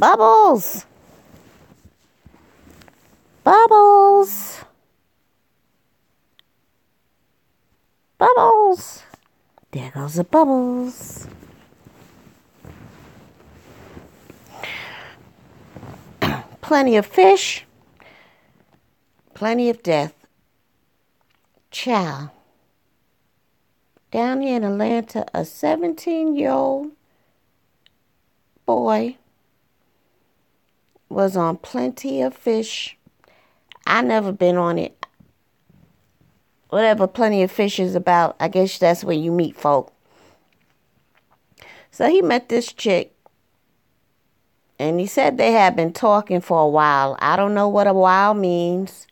Bubbles. Bubbles. Bubbles. There goes the bubbles. Plenty of fish. Plenty of death. Child. Down here in Atlanta, a 17-year-old boy was on Plenty of Fish. I never been on it. Whatever Plenty of Fish is about, I guess that's where you meet folk. So he met this chick, and he said they had been talking for a while. I don't know what a while means.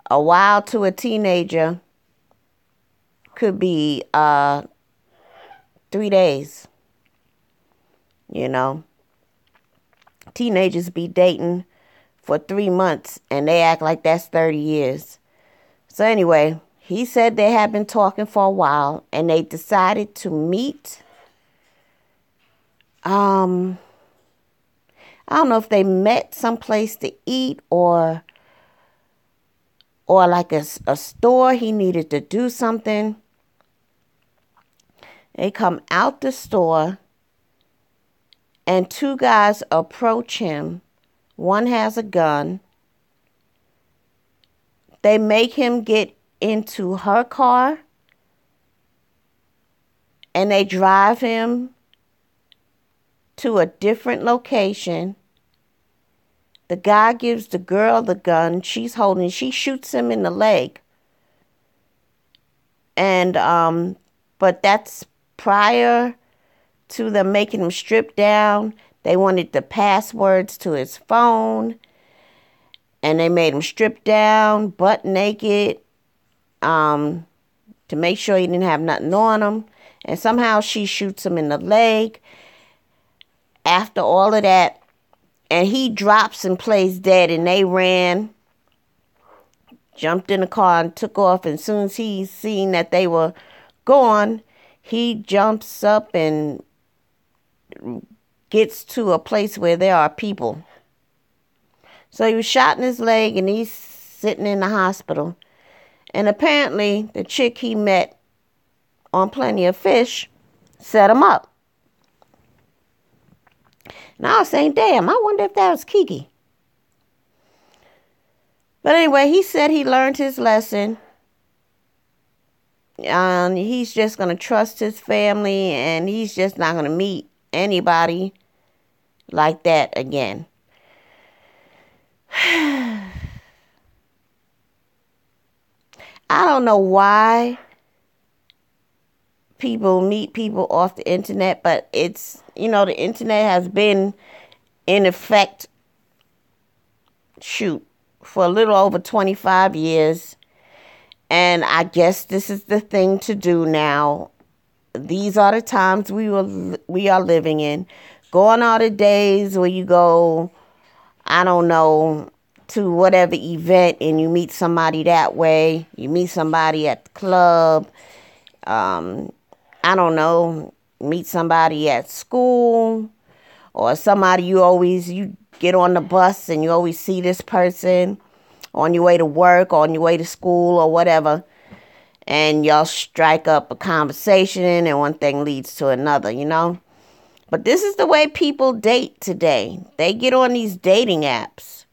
A while to a teenager could be 3 days. You know, teenagers be dating for 3 months and they act like that's 30 years. So anyway, he said they had been talking for a while and they decided to meet. I don't know if they met someplace to eat or like a store. He needed to do something. They come out the store and 2 guys approach him. One has a gun. They make him get into her car and they drive him to a different location. The guy gives the girl the gun she's holding. She shoots him in the leg. And, but that's prior to them making him strip down. They wanted the passwords to his phone. And they made him strip down, butt naked, to make sure he didn't have nothing on him. And somehow she shoots him in the leg. After all of that, and he drops and plays dead, and they ran, jumped in the car and took off. And as soon as he seen that they were gone, he jumps up and gets to a place where there are people. So he was shot in his leg and he's sitting in the hospital. And apparently the chick he met on Plenty of Fish set him up. And I was saying, damn, I wonder if that was Kiki. But anyway, he said he learned his lesson. He's just going to trust his family and he's just not going to meet anybody like that again. I don't know why people meet people off the internet, but it's, the internet has been in effect, for a little over 25 years. And I guess this is the thing to do now. These are the times we are living in. Gone are the days where you go, I don't know, to whatever event and you meet somebody that way. You meet somebody at the club. I don't know, meet somebody at school or somebody you get on the bus and you always see this person on your way to work or on your way to school or whatever. And y'all strike up a conversation and one thing leads to another, But this is the way people date today. They get on these dating apps.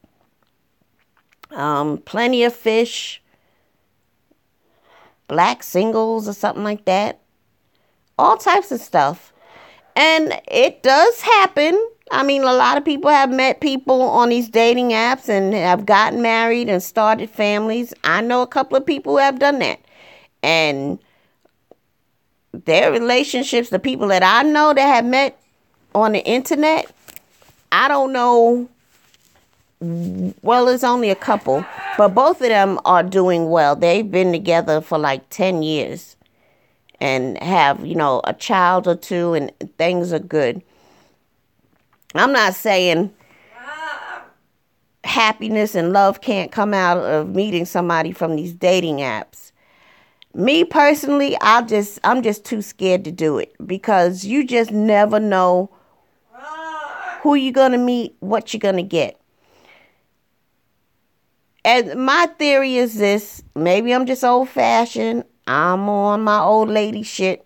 Plenty of Fish, Black Singles or something like that. All types of stuff. And it does happen. I mean, a lot of people have met people on these dating apps and have gotten married and started families. I know a couple of people who have done that. And their relationships, the people that I know that have met on the internet, I don't know. Well, it's only a couple, but both of them are doing well. They've been together for like 10 years and have, a child or two and things are good. I'm not saying happiness and love can't come out of meeting somebody from these dating apps. Me personally, I'm just too scared to do it because you just never know who you're going to meet, what you're going to get. And my theory is this. Maybe I'm just old-fashioned. I'm on my old lady shit.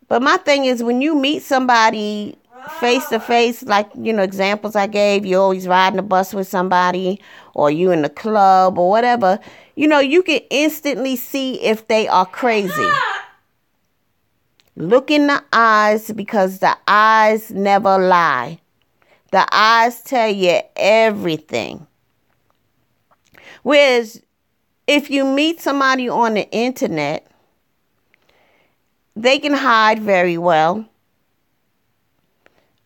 But my thing is, when you meet somebody face to face, like, examples I gave, you're always riding the bus with somebody, or you in the club or whatever, you can instantly see if they are crazy. Look in the eyes, because the eyes never lie. The eyes tell you everything. Whereas if you meet somebody on the internet, they can hide very well.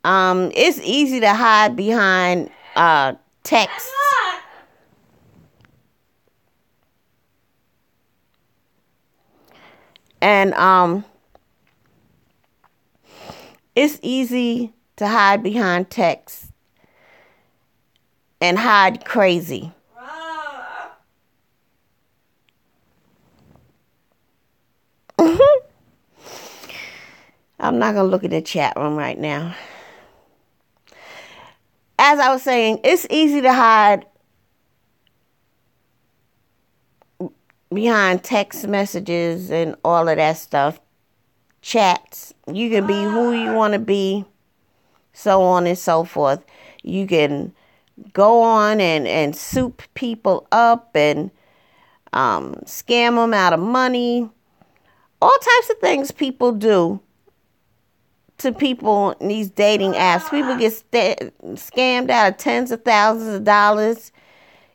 It's easy to hide behind text. And it's easy to hide behind text and hide crazy. I'm not going to look at the chat room right now. As I was saying, it's easy to hide behind text messages and all of that stuff. Chats. You can be who you want to be, so on and so forth. You can go on and soup people up and scam them out of money. All types of things people do to people in these dating apps. People get scammed out of tens of thousands of dollars.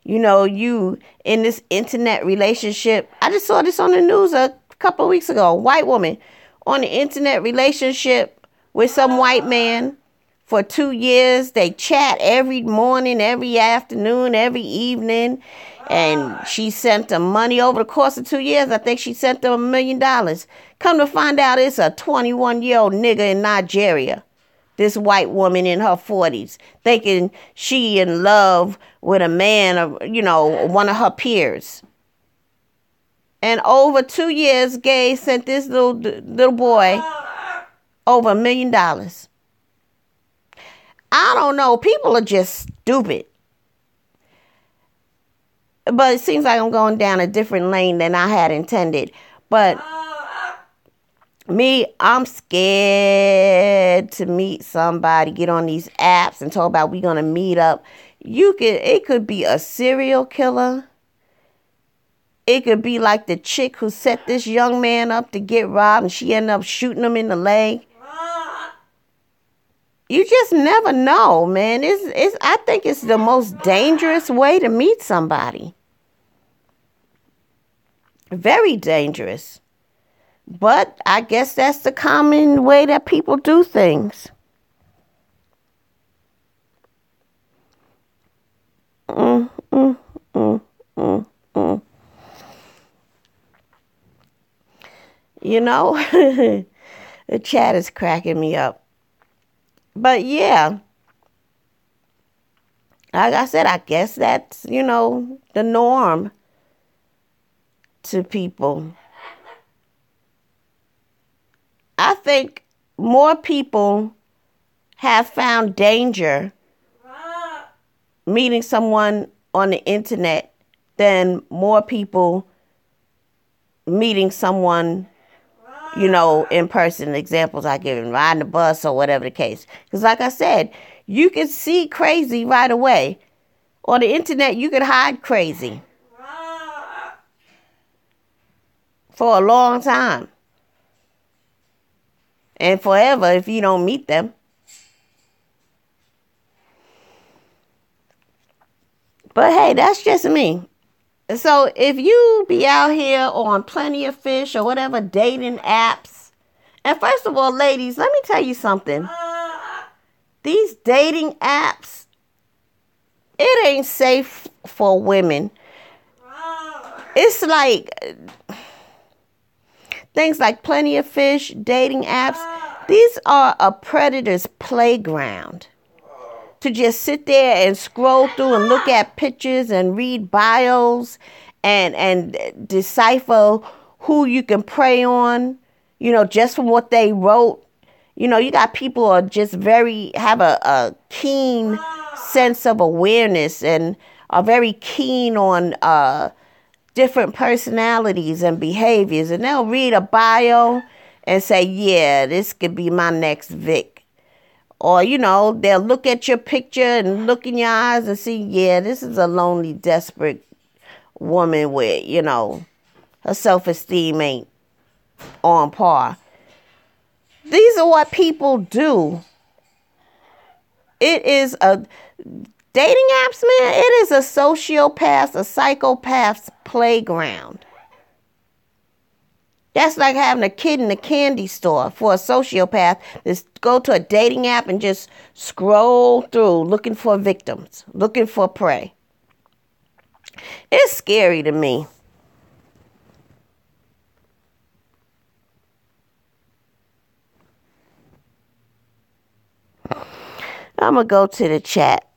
You in this internet relationship. I just saw this on the news a couple of weeks ago. A white woman on the internet relationship with some white man for 2 years. They chat every morning, every afternoon, every evening. And she sent them money over the course of 2 years. I think she sent them $1 million. Come to find out, it's a 21-year-old nigga in Nigeria. This white woman in her 40s, thinking she in love with a man, one of her peers. And over 2 years, Gay sent this little boy over $1 million. I don't know. People are just stupid. But it seems like I'm going down a different lane than I had intended. But me, I'm scared to meet somebody, get on these apps and talk about we going to meet up. It could be a serial killer. It could be like the chick who set this young man up to get robbed and she ended up shooting him in the leg. You just never know, man. I think it's the most dangerous way to meet somebody. Very dangerous. But I guess that's the common way that people do things. The chat is cracking me up. But yeah, like I said, I guess that's, the norm to people. I think more people have found danger meeting someone on the internet than more people meeting someone, in person. Examples I give, riding the bus or whatever the case. Because like I said, you can see crazy right away. On the internet, you can hide crazy for a long time. And forever if you don't meet them. But hey, that's just me. So if you be out here on Plenty of Fish or whatever dating apps, and first of all, ladies, let me tell you something. These dating apps, it ain't safe for women. It's like things like Plenty of Fish, dating apps. These are a predator's playground. To just sit there and scroll through and look at pictures and read bios and decipher who you can prey on, just from what they wrote. You know, you got people who are just have a keen sense of awareness and are very keen on different personalities and behaviors. And they'll read a bio and say, yeah, this could be my next Vic. Or, you know, they'll look at your picture and look in your eyes and see, yeah, this is a lonely, desperate woman with, you know, her self-esteem ain't on par. These are what people do. It is a dating apps, man. It is a sociopath, a psychopath's playground. That's like having a kid in a candy store for a sociopath. Just go to a dating app and just scroll through looking for victims, looking for prey. It's scary to me. I'm going to go to the chat.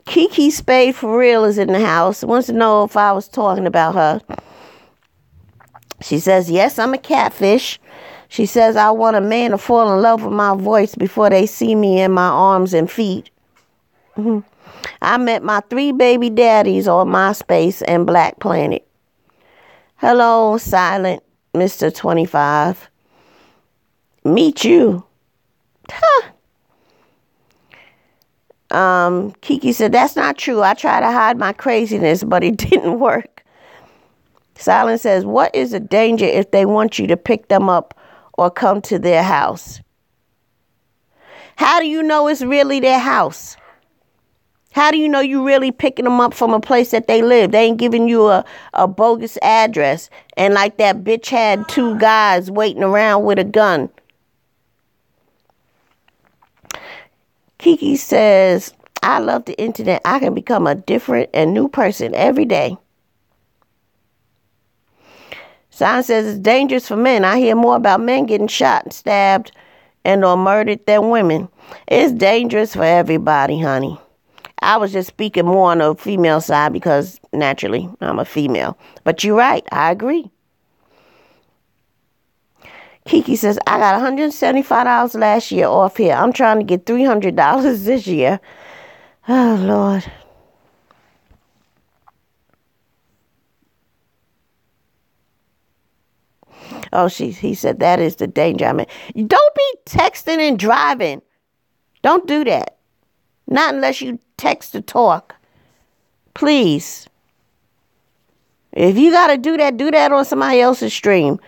Kiki Spade for real is in the house. Wants to know if I was talking about her. She says, yes, I'm a catfish. She says, I want a man to fall in love with my voice before they see me in my arms and feet. I met my 3 baby daddies on MySpace and Black Planet. Hello, silent Mr. 25. Meet you. Kiki said, that's not true. I try to hide my craziness, but it didn't work. Silent says, what is the danger if they want you to pick them up or come to their house? How do you know it's really their house? How do you know you really picking them up from a place that they live? They ain't giving you a bogus address. And like that bitch had 2 guys waiting around with a gun. Kiki says, I love the internet. I can become a different and new person every day. Sign says it's dangerous for men. I hear more about men getting shot and stabbed and or murdered than women. It's dangerous for everybody, honey. I was just speaking more on the female side because naturally I'm a female. But you're right. I agree. Kiki says, I got $175 last year off here. I'm trying to get $300 this year. Oh, Lord. Oh, he said that is the danger. I mean, don't be texting and driving. Don't do that. Not unless you text to talk. Please. If you got to do that on somebody else's stream.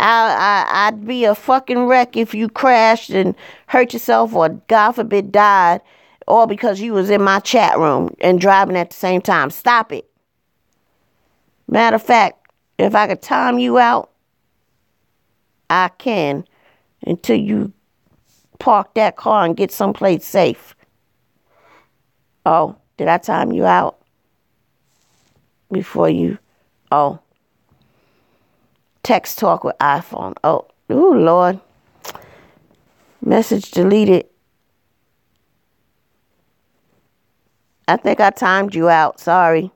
I'd be a fucking wreck if you crashed and hurt yourself or, God forbid, died, all because you was in my chat room and driving at the same time. Stop it. Matter of fact, if I could time you out, I can until you park that car and get someplace safe. Oh, did I time you out before you? Oh. Text talk with iPhone. Oh, Lord. Message deleted. I think I timed you out. Sorry.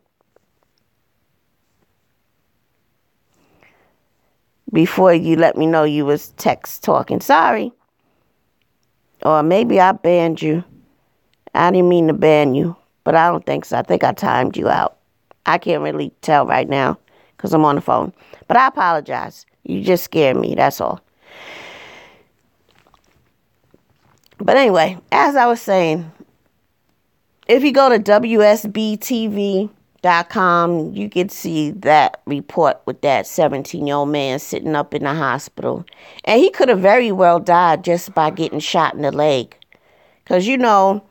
Before you let me know you was text talking. Sorry. Or maybe I banned you. I didn't mean to ban you, but I don't think so. I think I timed you out. I can't really tell right now because I'm on the phone. But I apologize. You just scared me. That's all. But anyway, as I was saying, if you go to WSBTV.com, you can see that report with that 17-year-old man sitting up in the hospital. And he could have very well died just by getting shot in the leg. Because, you know,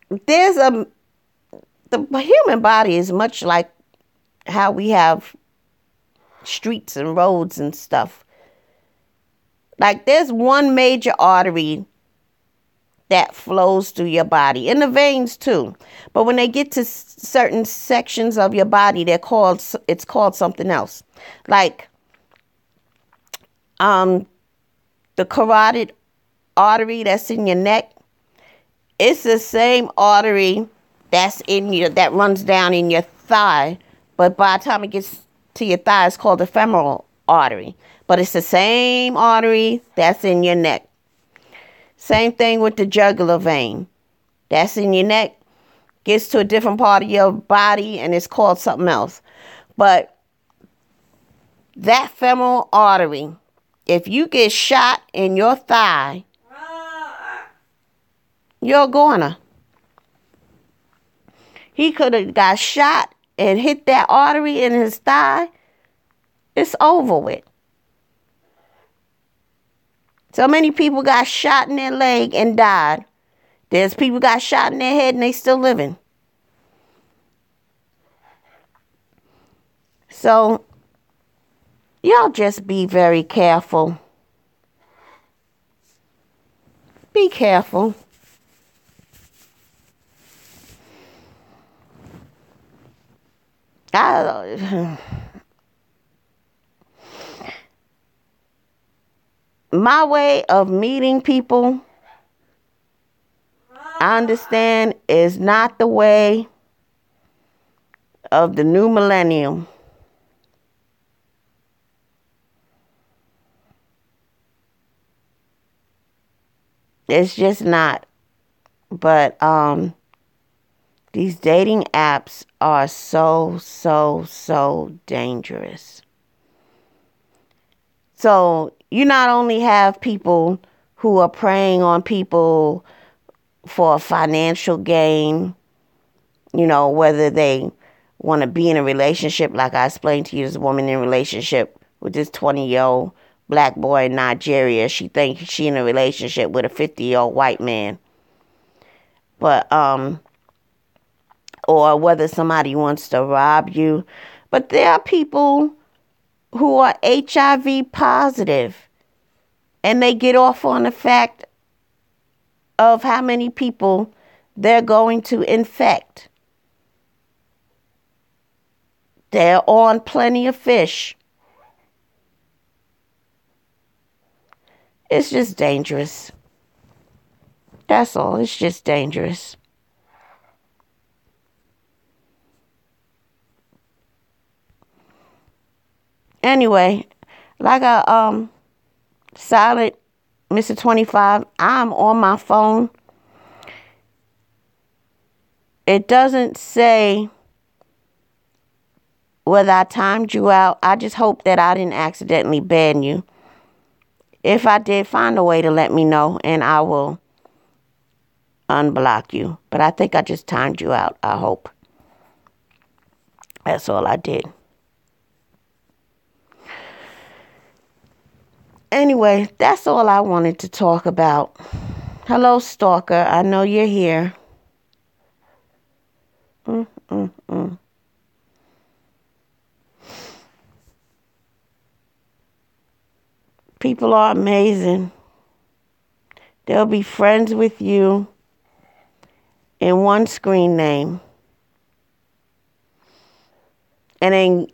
the human body is much like how we have streets and roads and stuff. Like there's one major artery that flows through your body, and the veins too. But when they get to certain sections of your body, it's called something else. Like the carotid artery that's in your neck. It's the same artery that runs down in your thigh. But by the time it gets to your thigh, it's called the femoral artery. But it's the same artery that's in your neck. Same thing with the jugular vein. That's in your neck. Gets to a different part of your body and it's called something else. But that femoral artery, if you get shot in your thigh, you're a goner. He could have got shot and hit that artery in his thigh. It's over with. So many people got shot in their leg and died. There's people got shot in their head and they still living. So, y'all just be very careful. Be careful. My way of meeting people, I understand, is not the way of the new millennium. It's just not. But these dating apps are so dangerous. So you not only have people who are preying on people for financial gain, you know, whether they want to be in a relationship, like I explained to you, this woman in a relationship with this 20-year-old black boy in Nigeria. She thinks she in a relationship with a 50-year-old white man. But, or whether somebody wants to rob you. But there are people who are HIV positive, and they get off on the fact of how many people they're going to infect. They're on plenty of fish. It's just dangerous. That's all. It's just dangerous. Anyway, like a silent Mr. 25, I'm on my phone. It doesn't say whether I timed you out. I just hope that I didn't accidentally ban you. If I did, find a way to let me know and I will unblock you. But I think I just timed you out, I hope. That's all I did. Anyway, that's all I wanted to talk about. Hello, stalker. I know you're here. People are amazing. They'll be friends with you in one screen name and then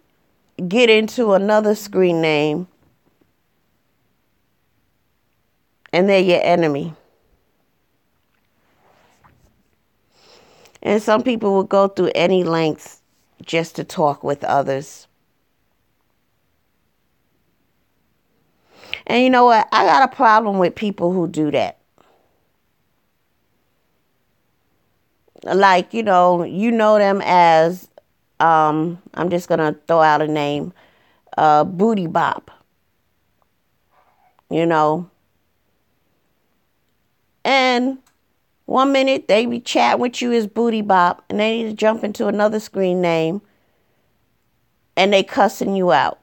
get into another screen name and they're your enemy. And some people will go through any lengths just to talk with others. And you know what? I got a problem with people who do that. Like, you know them as, I'm just going to throw out a name, Booty Bop. You know. And 1 minute they be chatting with you as Booty Bop, and they need to jump into another screen name, and they cussing you out.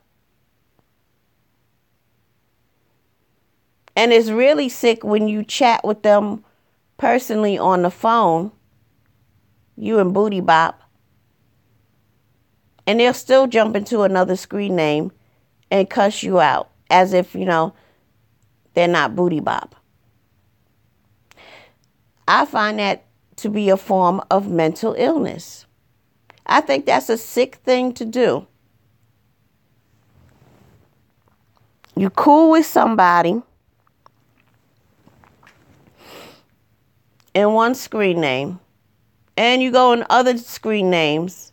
And it's really sick when you chat with them personally on the phone, you and Booty Bop, and they'll still jump into another screen name and cuss you out as if, they're not Booty Bop. I find that to be a form of mental illness. I think that's a sick thing to do. You cool with somebody in one screen name, and you go in other screen names,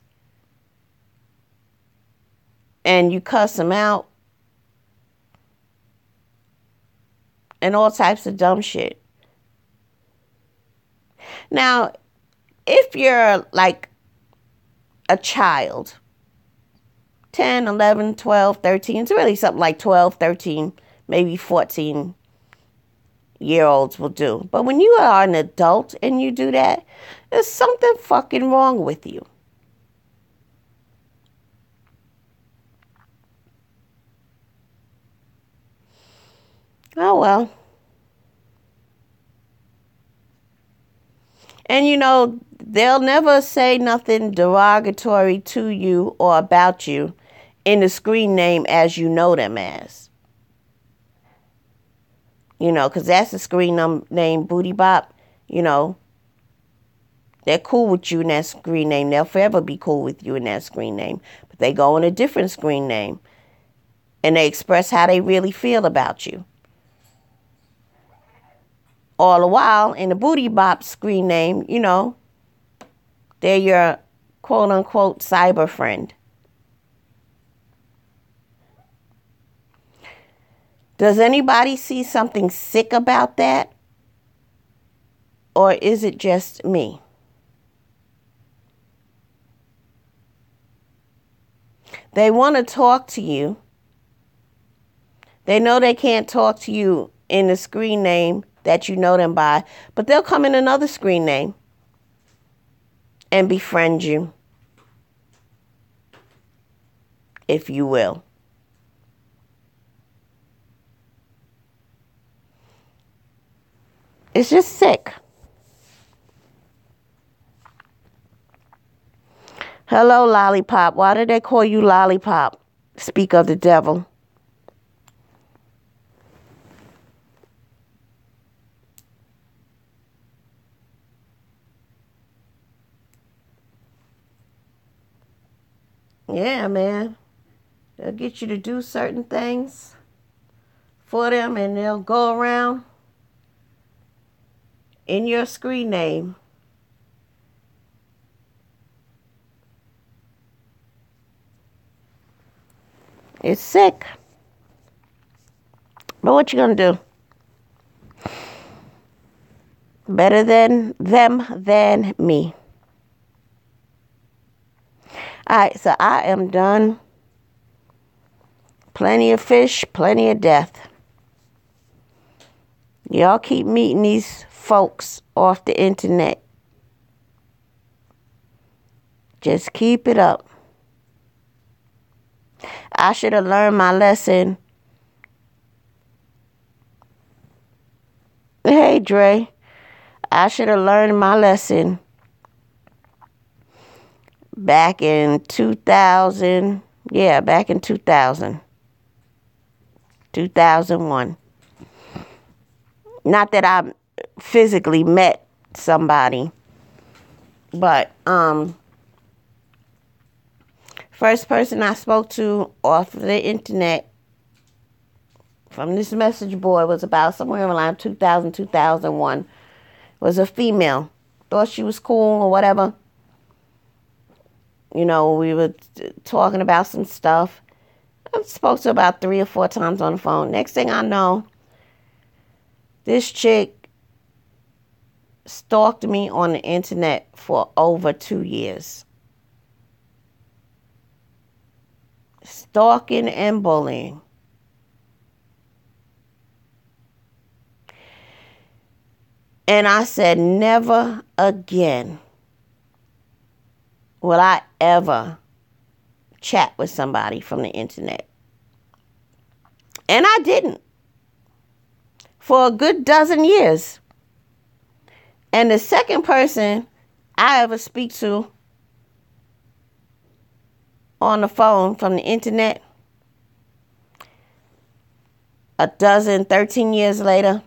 and you cuss them out, and all types of dumb shit. Now, if you're like a child, 10, 11, 12, 13, it's really something like 12, 13, maybe 14-year-olds will do. But when you are an adult and you do that, there's something fucking wrong with you. Oh, well. And they'll never say nothing derogatory to you or about you in the screen name as you know them as. Because that's the screen name, Booty Bop. They're cool with you in that screen name. They'll forever be cool with you in that screen name. But they go in a different screen name. And they express how they really feel about you. All the while, in the Booty Bop screen name, they're your quote-unquote cyber friend. Does anybody see something sick about that? Or is it just me? They want to talk to you. They know they can't talk to you in the screen name that you know them by, but they'll come in another screen name and befriend you, if you will. It's just sick. Hello, Lollipop. Why did they call you Lollipop? Speak of the devil. Yeah, man. They'll get you to do certain things for them, and they'll go around in your screen name. It's sick. But what you gonna do? Better than them than me. Alright, so I am done. Plenty of fish, plenty of death. Y'all keep meeting these folks off the internet. Just keep it up. I should have learned my lesson. Hey, Dre. I should have learned my lesson back in 2000. Yeah, back in 2000. 2001. Not that I physically met somebody, but first person I spoke to off the internet from this message board was about somewhere around 2000, 2001. Was a female. Thought she was cool or whatever. We were talking about some stuff. I spoke to her about 3 or 4 times on the phone. Next thing I know, this chick stalked me on the internet for over 2 years. Stalking and bullying. And I said, never again will I ever chat with somebody from the internet. And I didn't. For a good dozen years. And the second person I ever speak to on the phone from the internet, 13 years later,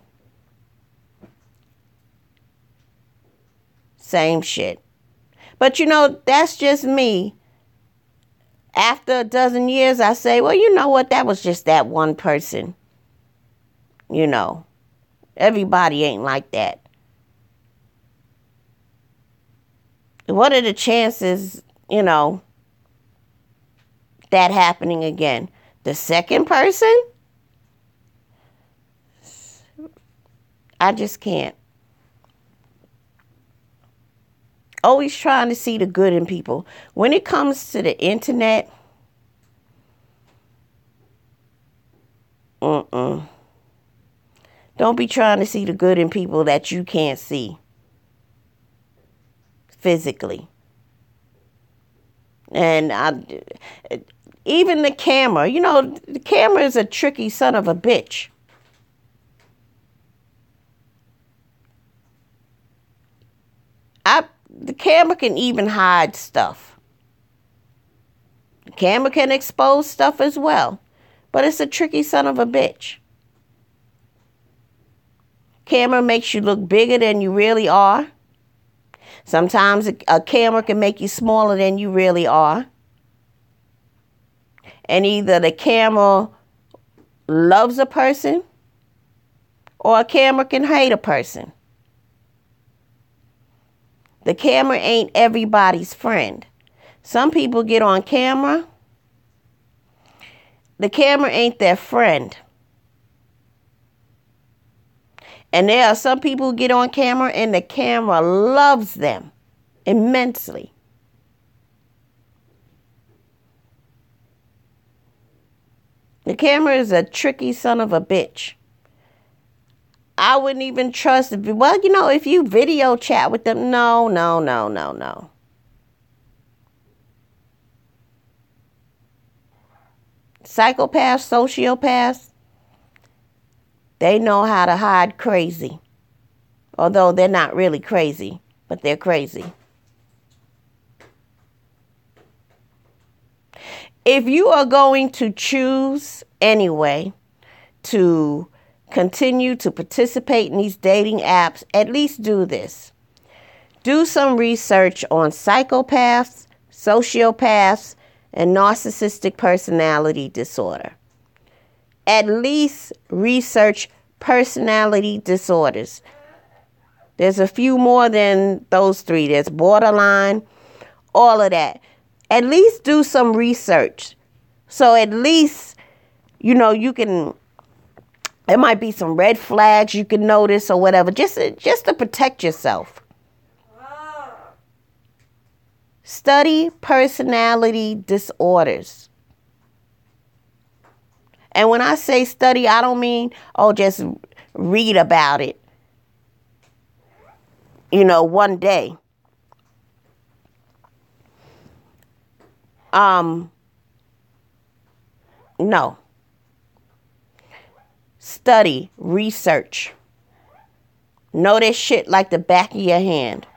same shit. But that's just me. After a dozen years, I say, well, you know what? That was just that one person. Everybody ain't like that. What are the chances, that happening again? The second person? I just can't. Always trying to see the good in people. When it comes to the internet, don't be trying to see the good in people that you can't see physically. And even the camera, the camera is a tricky son of a bitch. The camera can even hide stuff. The camera can expose stuff as well. But it's a tricky son of a bitch. Camera makes you look bigger than you really are. Sometimes a camera can make you smaller than you really are. And either the camera loves a person or a camera can hate a person. The camera ain't everybody's friend. Some people get on camera. The camera ain't their friend. And there are some people who get on camera and the camera loves them immensely. The camera is a tricky son of a bitch. I wouldn't even trust if you video chat with them. No. Psychopaths, sociopaths, they know how to hide crazy. Although they're not really crazy, but they're crazy. If you are going to choose anyway to continue to participate in these dating apps, at least do this. Do some research on psychopaths, sociopaths, and narcissistic personality disorder. At least research personality disorders. There's a few more than those three. There's borderline, all of that. At least do some research. So at least, you can, there might be some red flags you can notice or whatever, just to protect yourself. Study personality disorders. And when I say study, I don't mean, just read about it, one day. No. Study, research. Know this shit like the back of your hand.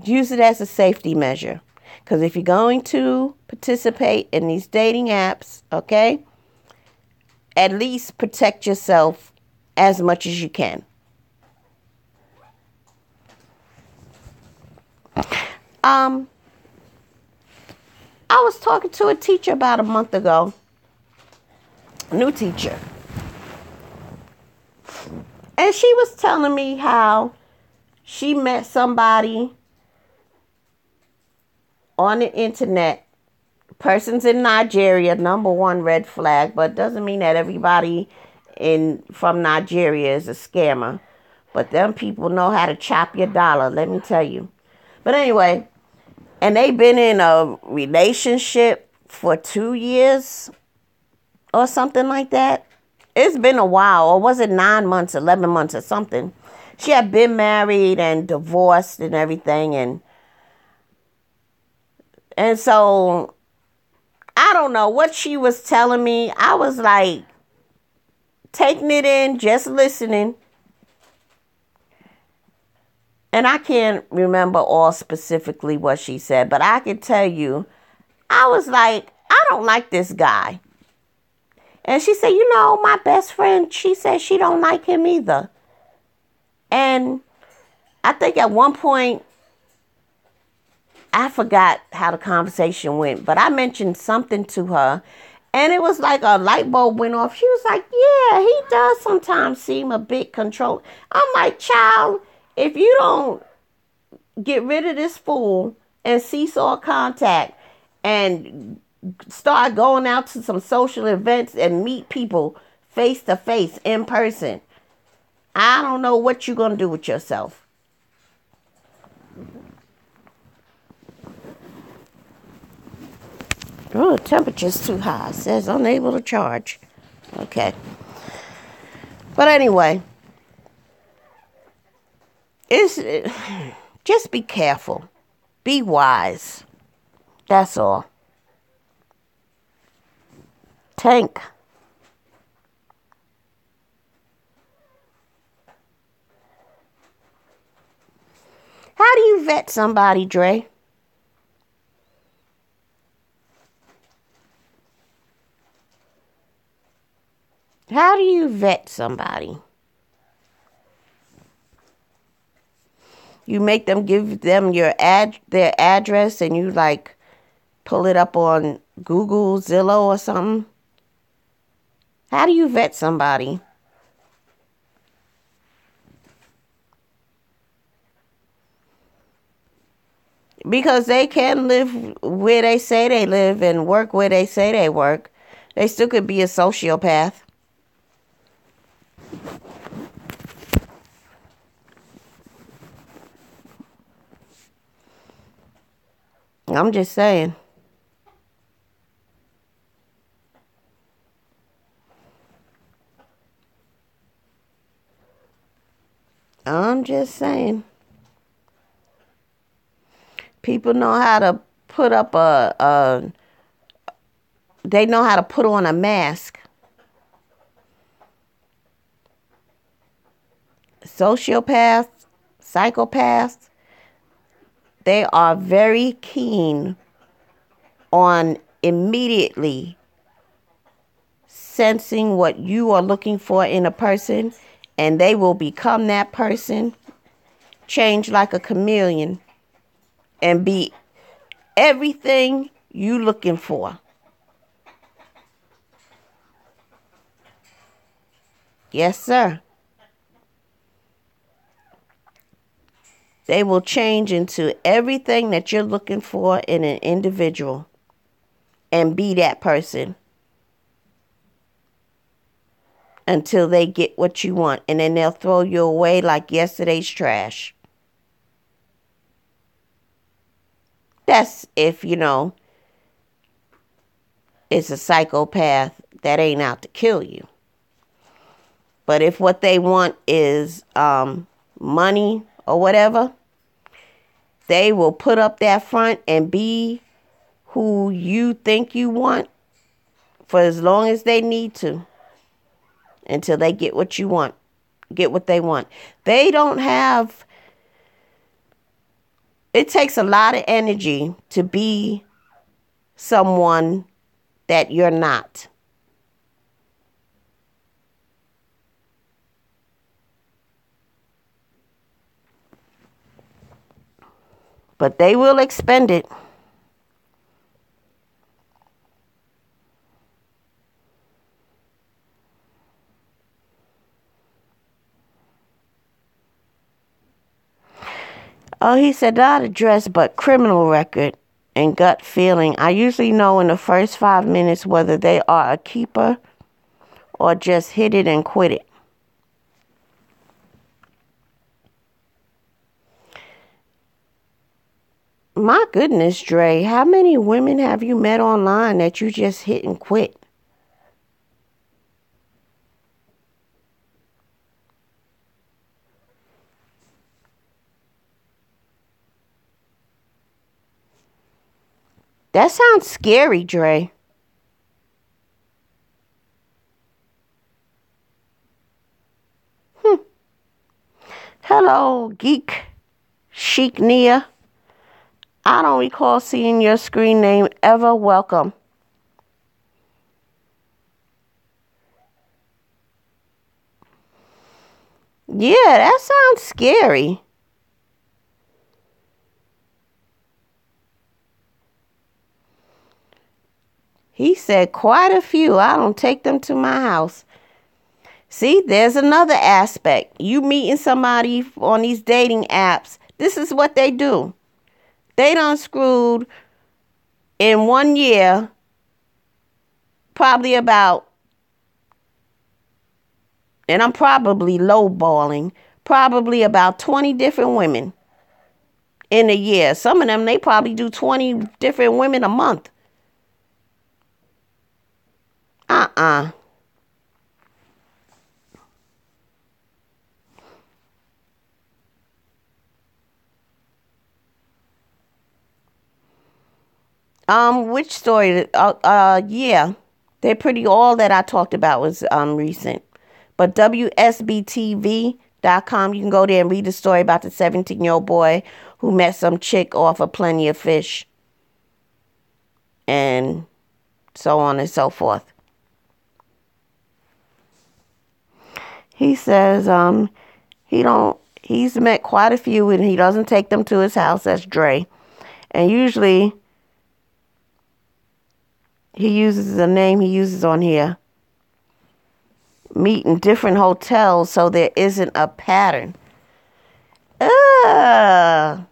Use it as a safety measure. Because if you're going to participate in these dating apps, okay, at least protect yourself as much as you can. I was talking to a teacher about a month ago. A new teacher. And she was telling me how she met somebody on the internet. Person's in Nigeria, number one red flag, but doesn't mean that everybody from Nigeria is a scammer. But them people know how to chop your dollar, let me tell you. But anyway, and they've been in a relationship for 2 years or something like that. It's been a while, or was it 9 months, 11 months or something? She had been married and divorced and everything, and so I don't know what she was telling me. I was like taking it in, just listening. And I can't remember all specifically what she said, but I can tell you, I was like, I don't like this guy. And she said, my best friend, she said she don't like him either. And I think at one point, I forgot how the conversation went, but I mentioned something to her, and it was like a light bulb went off. She was like, yeah, he does sometimes seem a bit controlled. I'm like, child, if you don't get rid of this fool and cease all contact and start going out to some social events and meet people face to face in person. I don't know what you're going to do with yourself. Oh, temperature's too high. It says unable to charge. Okay. But anyway, just be careful. Be wise. That's all. Tank. How do you vet somebody, Dre? How do you vet somebody? You make them give them their address and you like pull it up on Google, Zillow or something? How do you vet somebody? Because they can live where they say they live and work where they say they work. They still could be a sociopath. I'm just saying. I'm just saying. People know how to put up they know how to put on a mask. Sociopaths, psychopaths, they are very keen on immediately sensing what you are looking for in a person, and they will become that person, change like a chameleon, and be everything you looking for. Yes, sir. They will change into everything that you're looking for in an individual and be that person until they get what you want. And then they'll throw you away like yesterday's trash. That's if, it's a psychopath that ain't out to kill you. But if what they want is money or whatever, they will put up that front and be who you think you want for as long as they need to until they get what you want, get what they want. They don't have, it takes a lot of energy to be someone that you're not. But they will expend it. Oh, he said not address, but criminal record and gut feeling. I usually know in the first 5 minutes whether they are a keeper or just hit it and quit it. My goodness, Dre, how many women have you met online that you just hit and quit? That sounds scary, Dre. Hello, Geek Chic Nia. I don't recall seeing your screen name ever. Welcome. Yeah, that sounds scary. He said quite a few. I don't take them to my house. See, there's another aspect. You meeting somebody on these dating apps. This is what they do. They done screwed in 1 year probably about, and I'm probably lowballing, probably about 20 different women in a year. Some of them, they probably do 20 different women a month. Uh-uh. Which story? Yeah. They're pretty, all that I talked about was recent. But WSBTV.com, you can go there and read the story about the 17-year-old boy who met some chick off of Plenty of Fish. And so on and so forth. He says he's met quite a few and he doesn't take them to his house. That's Dre. And usually he uses the name he uses on here. Meet in different hotels so there isn't a pattern. I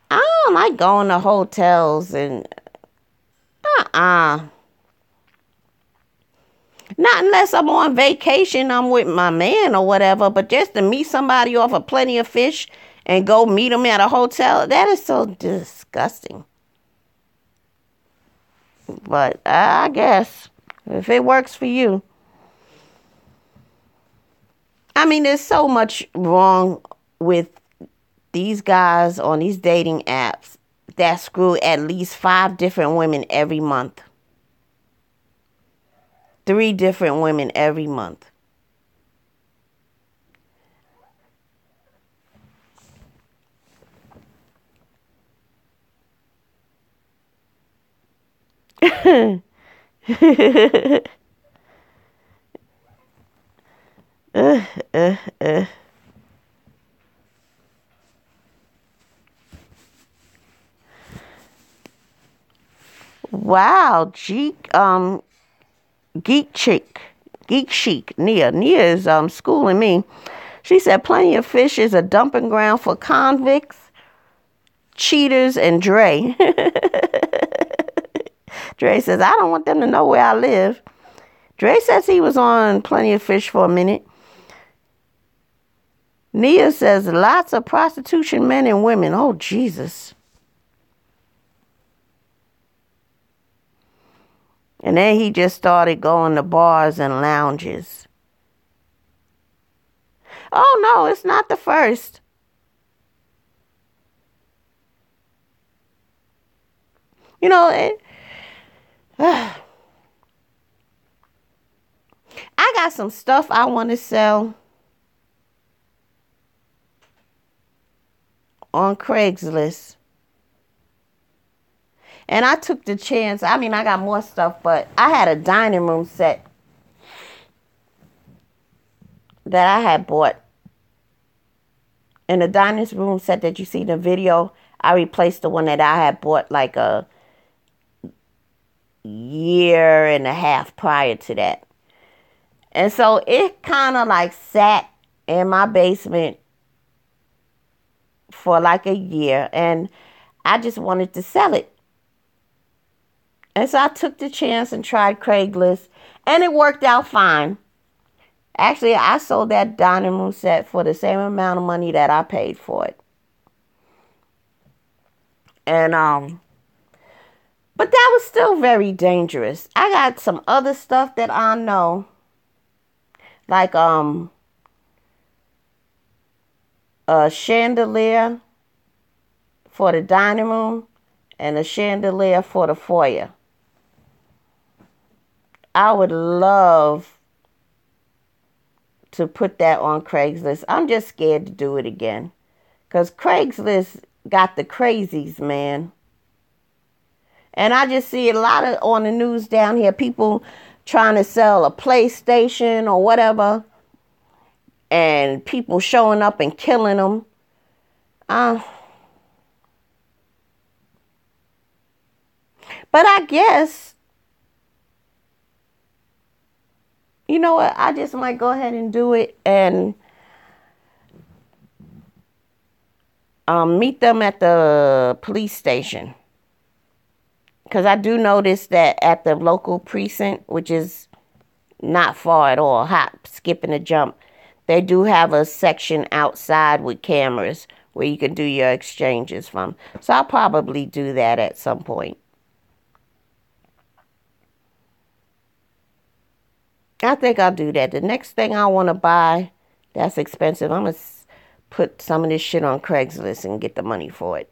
don't like going to hotels and not unless I'm on vacation, I'm with my man or whatever, but just to meet somebody off of Plenty of Fish and go meet them at a hotel, that is so disgusting. But I guess if it works for you. I mean, there's so much wrong with these guys on these dating apps that screw at least 5 different women every month. 3 different women every month. uh, uh, uh. Wow, Geek Chic, Nia. Nia is schooling me. She said Plenty of Fish is a dumping ground for convicts, cheaters, and Dre. Dre says, I don't want them to know where I live. Dre says he was on Plenty of Fish for a minute. Nia says lots of prostitution, men and women. Oh, Jesus. And then he just started going to bars and lounges. Oh, no, it's not the first. You know, I got some stuff I want to sell on Craigslist. And I took the chance. I mean, I got more stuff, but I had a dining room set that I had bought. And the dining room set that you see in the video, I replaced the one that I had bought like a year and a half prior to that. And so it kind of like sat in my basement for like a year. And I just wanted to sell it. And so I took the chance and tried Craigslist. And it worked out fine. Actually, I sold that dining room set for the same amount of money that I paid for it. And, but that was still very dangerous. I got some other stuff that I know. Like, a chandelier for the dining room and a chandelier for the foyer. I would love to put that on Craigslist. I'm just scared to do it again. Because Craigslist got the crazies, man. And I just see a lot of on the news down here, people trying to sell a PlayStation or whatever. And people showing up and killing them. But I guess, you know what, I just might go ahead and do it. And meet them at the police station. Because I do notice that at the local precinct, which is not far at all, hop, skip, and a jump, they do have a section outside with cameras where you can do your exchanges from. So I'll probably do that at some point. I think I'll do that. The next thing I want to buy that's expensive, I'm going to put some of this shit on Craigslist and get the money for it.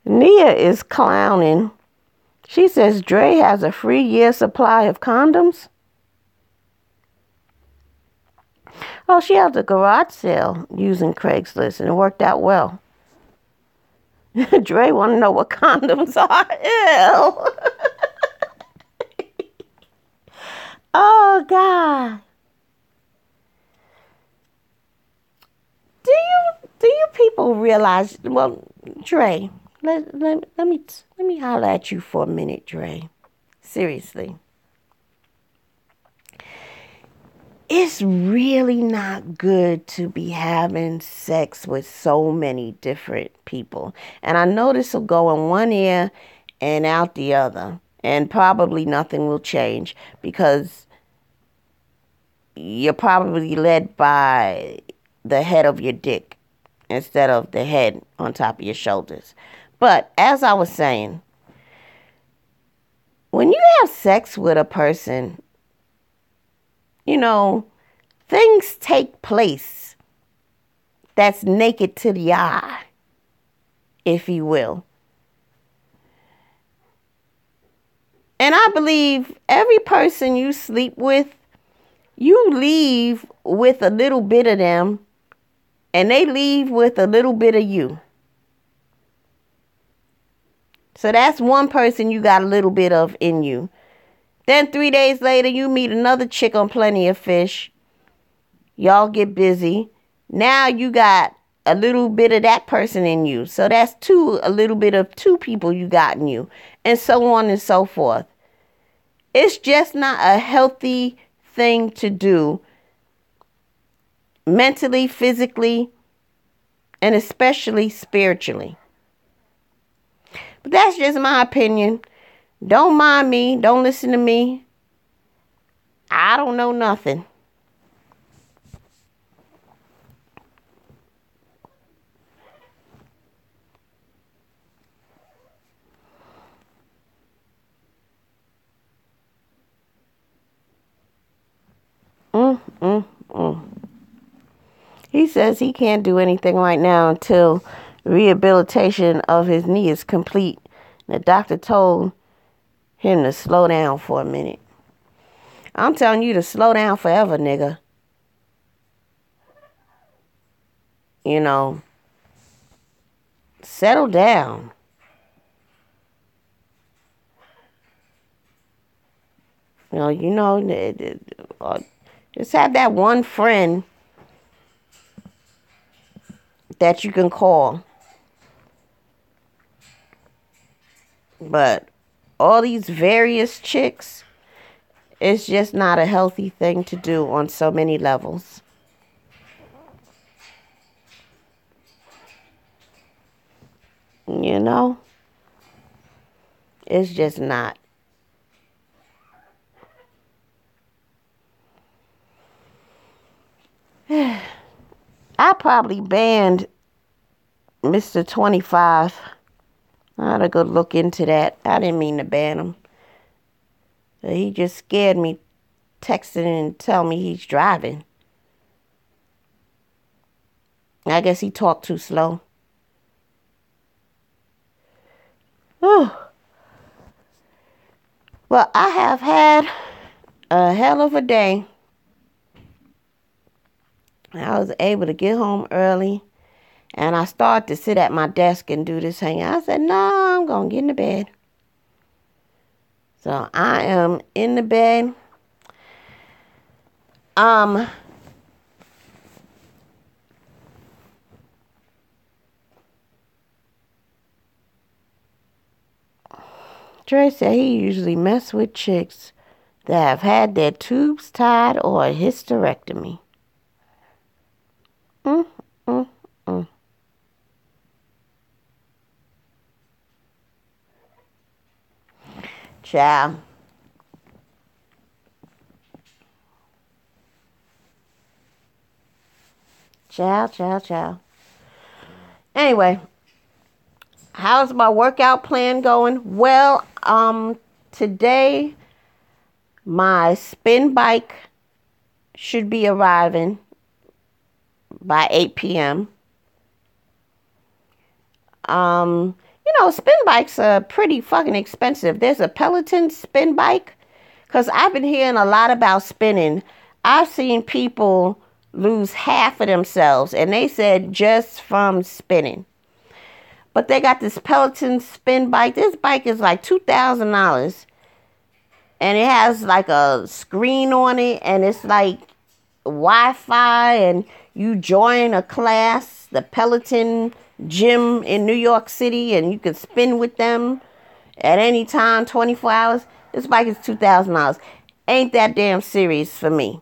Nia is clowning. She says Dre has a free year supply of condoms. Oh, she has a garage sale using Craigslist and it worked out well. Dre want to know what condoms are. Ew. Oh, God. Do you people realize, well, Dre, let me holler at you for a minute, Dre. Seriously. It's really not good to be having sex with so many different people. And I know this will go in one ear and out the other. And probably nothing will change because you're probably led by the head of your dick instead of the head on top of your shoulders. But as I was saying, when you have sex with a person, you know, things take place that's naked to the eye, if you will. And I believe every person you sleep with, you leave with a little bit of them, and they leave with a little bit of you. So that's one person you got a little bit of in you. Then 3 days later, you meet another chick on Plenty of Fish. Y'all get busy. Now you got a little bit of that person in you. So that's a little bit of two people you got in you. And so on and so forth. It's just not a healthy thing to do. Mentally, physically, and especially spiritually. But that's just my opinion. Don't mind me. Don't listen to me. I don't know nothing. He says he can't do anything right now until rehabilitation of his knee is complete. The doctor told him to slow down for a minute. I'm telling you to slow down forever, nigga. You know, settle down. Just have that one friend that you can call. But all these various chicks, it's just not a healthy thing to do on so many levels. You know? It's just not. I probably banned Mr. 25. I had to go look into that. I didn't mean to ban him. He just scared me, texting and telling me he's driving. I guess he talked too slow. Whew. Well, I have had a hell of a day. I was able to get home early. And I started to sit at my desk and do this hanging. I said, no, I'm going to get in the bed. So I am in the bed. Dre said he usually mess with chicks that have had their tubes tied or a hysterectomy. Mm, mm, mm. Ciao. Ciao, ciao, ciao. Anyway, how's my workout plan going? Well, today my spin bike should be arriving by 8 p.m. Spin bikes are pretty fucking expensive. There's a Peloton spin bike. Because I've been hearing a lot about spinning. I've seen people lose half of themselves. And they said just from spinning. But they got this Peloton spin bike. This bike is like $2,000. And it has like a screen on it. And it's like Wi-Fi. And you join a class, the Peloton gym in New York City. And you can spin with them at any time, 24 hours. This bike is $2,000. Ain't that damn serious for me.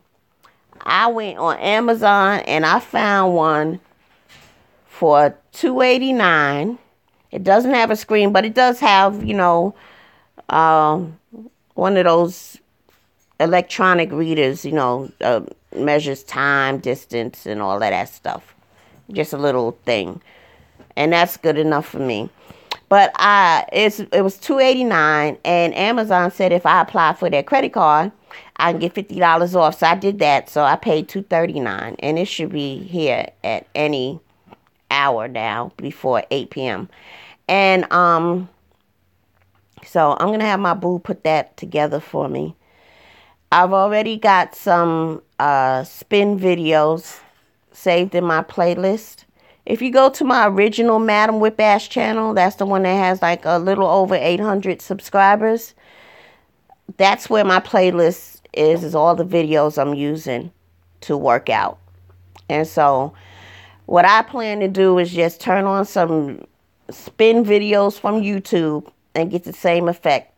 I went on Amazon and I found one for $289. It doesn't have a screen, but it does have, one of those electronic readers, measures time, distance, and all of that stuff. Just a little thing. And that's good enough for me. But it was $289, and Amazon said if I apply for their credit card, I can get $50 off. So I did that. So I paid $239, and it should be here at any hour now before 8 p.m. And so I'm gonna have my boo put that together for me. I've already got some spin videos saved in my playlist. If you go to my original Madam Whip Ass channel, that's the one that has like a little over 800 subscribers. That's where my playlist is all the videos I'm using to work out. And so what I plan to do is just turn on some spin videos from YouTube and get the same effect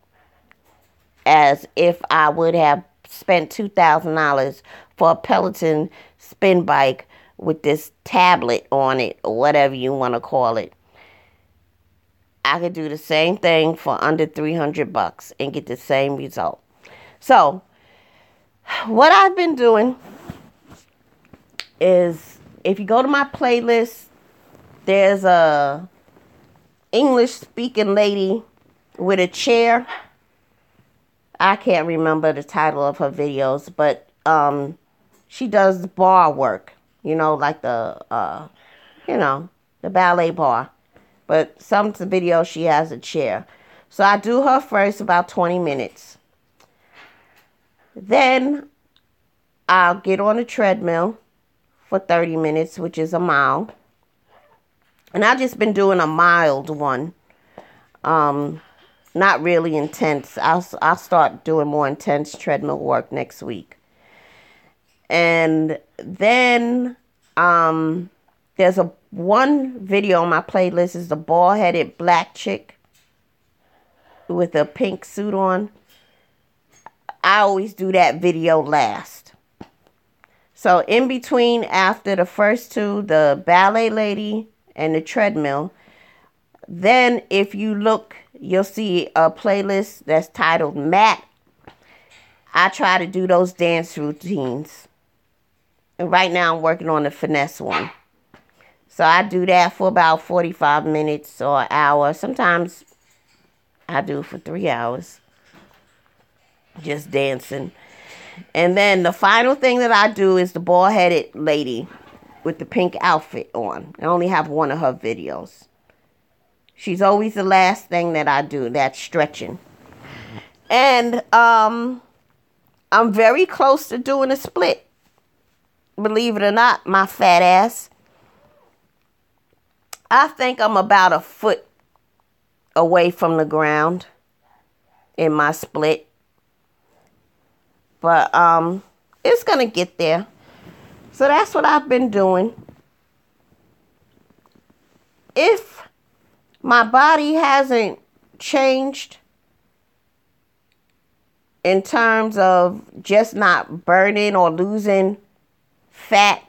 as if I would have spent $2,000 for a Peloton spin bike with this tablet on it, or whatever you want to call it. I could do the same thing for under $300 and get the same result. So, what I've been doing is, if you go to my playlist, there's a English speaking lady with a chair. I can't remember the title of her videos, but she does bar work. Like the ballet bar. But some videos she has a chair. So I do her first about 20 minutes. Then I'll get on a treadmill for 30 minutes, which is a mile. And I've just been doing a mild one. Not really intense. I'll start doing more intense treadmill work next week. And then there's one video on my playlist is the bald-headed black chick with a pink suit on. I always do that video last. So in between, after the first two, the ballet lady and the treadmill, then if you look, you'll see a playlist that's titled Matt. I try to do those dance routines. And right now I'm working on the finesse one. So I do that for about 45 minutes or an hour. Sometimes I do it for 3 hours. Just dancing. And then the final thing that I do is the bald-headed lady with the pink outfit on. I only have one of her videos. She's always the last thing that I do. That's stretching. And I'm very close to doing a split. Believe it or not, my fat ass. I think I'm about a foot away from the ground in my split. But it's going to get there. So that's what I've been doing. If my body hasn't changed in terms of just not burning or losing fat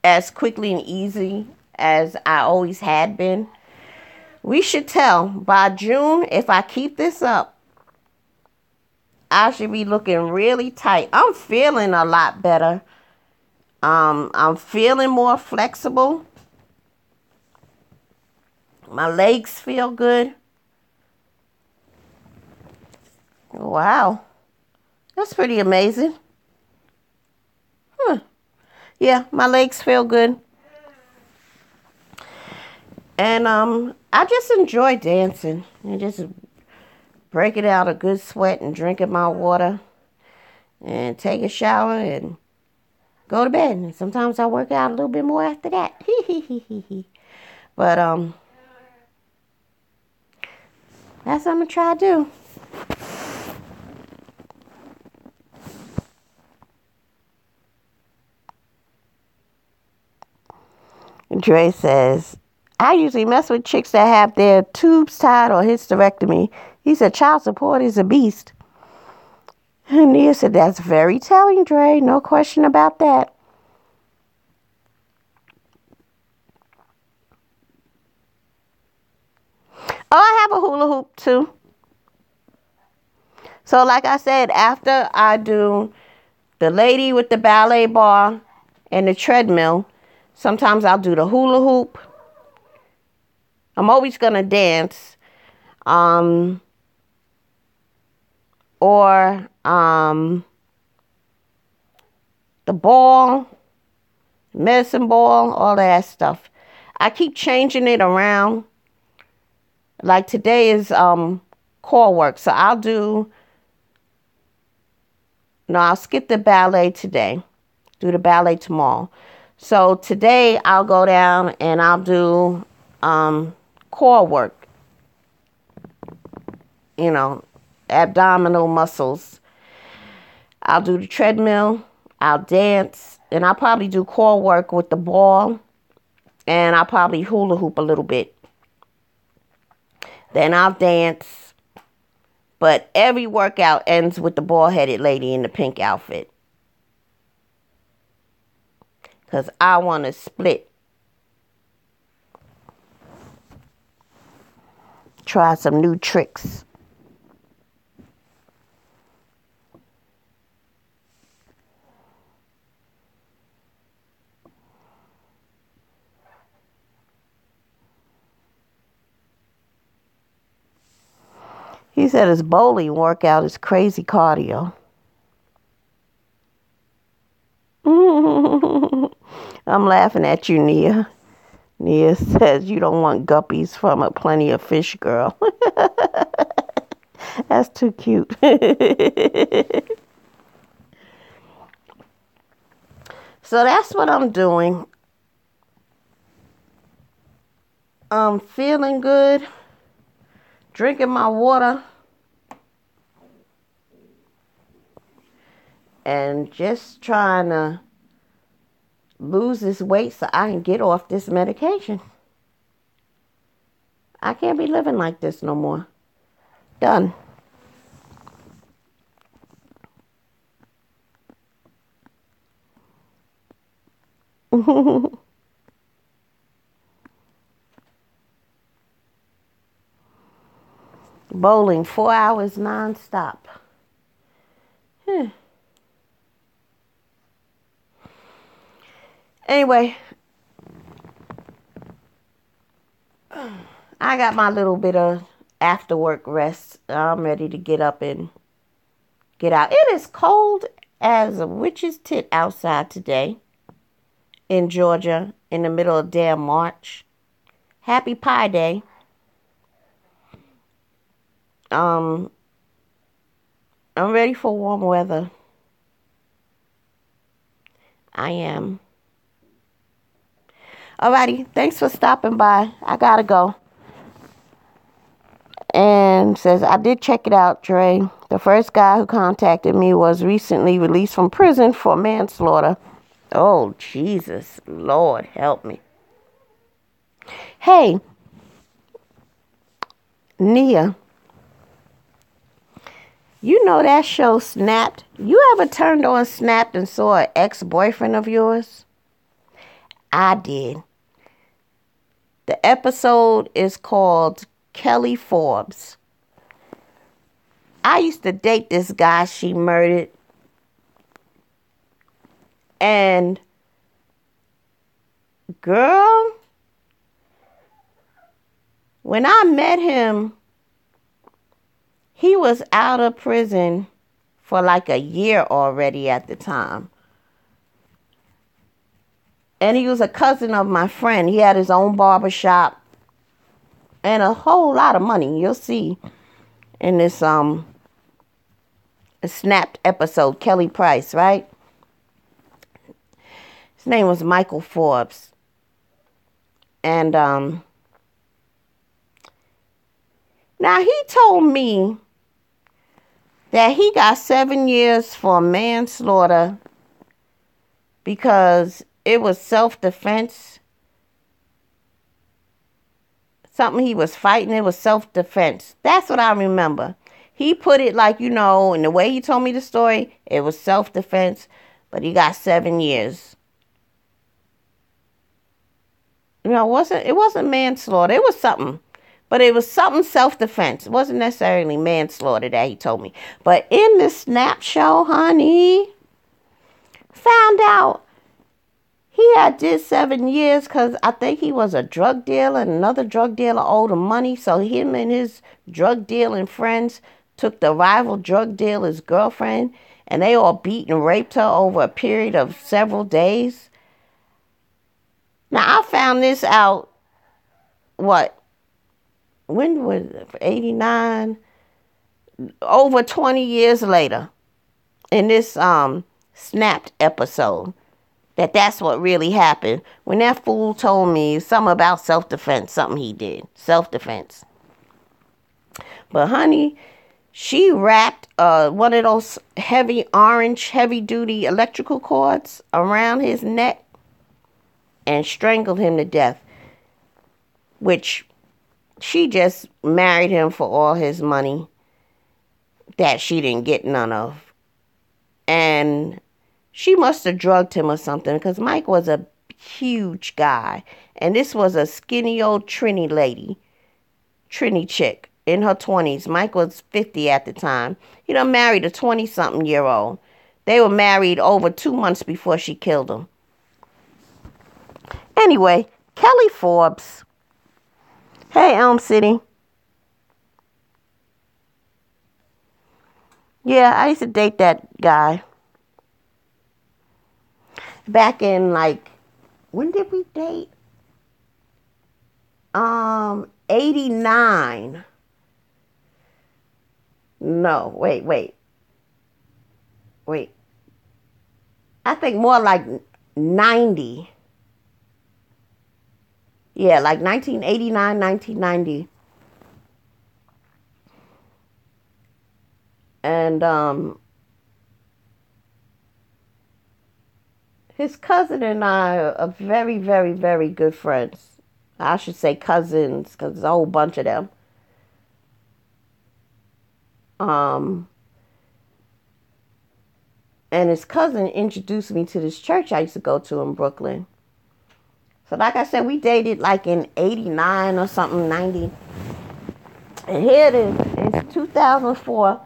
as quickly and easy as I always had been. We should tell by June, if I keep this up, I should be looking really tight. I'm feeling a lot better. I'm feeling more flexible. My legs feel good. Wow. That's pretty amazing. Yeah, my legs feel good. And I just enjoy dancing and just breaking out a good sweat and drinking my water and take a shower and go to bed. And sometimes I work out a little bit more after that. But that's what I'm gonna try to do. Dre says, I usually mess with chicks that have their tubes tied or hysterectomy. He said, child support is a beast. And Nia said, that's very telling, Dre. No question about that. Oh, I have a hula hoop too. So like I said, after I do the lady with the ballet bar and the treadmill, sometimes I'll do the hula hoop. I'm always going to dance. Or the ball, medicine ball, all that stuff. I keep changing it around. Like today is core work. So I'll skip the ballet today. Do the ballet tomorrow. So today I'll go down and I'll do core work. You know, abdominal muscles. I'll do the treadmill. I'll dance. And I'll probably do core work with the ball. And I'll probably hula hoop a little bit. Then I'll dance. But every workout ends with the bald-headed lady in the pink outfit. Because I want to split. Try some new tricks. He said his bowling workout is crazy cardio. I'm laughing at you, Nia. Nia says you don't want guppies from a Plenty of Fish girl. That's too cute. So that's what I'm doing. I'm feeling good. Drinking my water. And just trying to lose this weight so I can get off this medication. I can't be living like this no more. Done. Bowling 4 hours nonstop. Anyway, I got my little bit of after work rest. I'm ready to get up and get out. It is cold as a witch's tit outside today in Georgia in the middle of damn March. Happy Pie Day. I'm ready for warm weather. I am. Alrighty, thanks for stopping by. I gotta go. And says, I did check it out, Dre. The first guy who contacted me was recently released from prison for manslaughter. Oh, Jesus. Lord, help me. Hey, Nia. You know that show Snapped? You ever turned on Snapped and saw an ex-boyfriend of yours? I did. The episode is called Kelly Forbes. I used to date this guy she murdered. And girl, when I met him, he was out of prison for like a year already at the time. And he was a cousin of my friend. He had his own barbershop and a whole lot of money. You'll see in this Snapped episode, Kelly Price, right? His name was Michael Forbes. And now he told me that he got 7 years for manslaughter because it was self-defense. Something he was fighting, it was self-defense. That's what I remember. He put it like, and the way he told me the story, it was self-defense, but he got 7 years. It wasn't manslaughter. It was something. But it was something self-defense. It wasn't necessarily manslaughter that he told me. But in the Snap show, honey, found out he had did 7 years because I think he was a drug dealer and another drug dealer owed him money. So him and his drug dealing friends took the rival drug dealer's girlfriend and they all beat and raped her over a period of several days. Now, I found this out, when was it? 89? Over 20 years later in this Snapped episode. That's what really happened. When that fool told me something about self-defense, something he did. Self-defense. But honey, she wrapped one of those heavy-duty electrical cords around his neck and strangled him to death. Which she just married him for all his money that she didn't get none of. And she must have drugged him or something because Mike was a huge guy. And this was a skinny old Trini chick in her 20s. Mike was 50 at the time. He done married a 20-something-year-old. They were married over 2 months before she killed him. Anyway, Kelly Forbes. Hey, Elm City. Yeah, I used to date that guy. Back in when did we date? 89. No, wait. I think more like 90. Yeah, like 1989, 1990. And his cousin and I are very, very, very good friends. I should say cousins because there's a whole bunch of them. And his cousin introduced me to this church I used to go to in Brooklyn. So like I said, we dated like in 89 or something, 90. And here it is. It's 2004.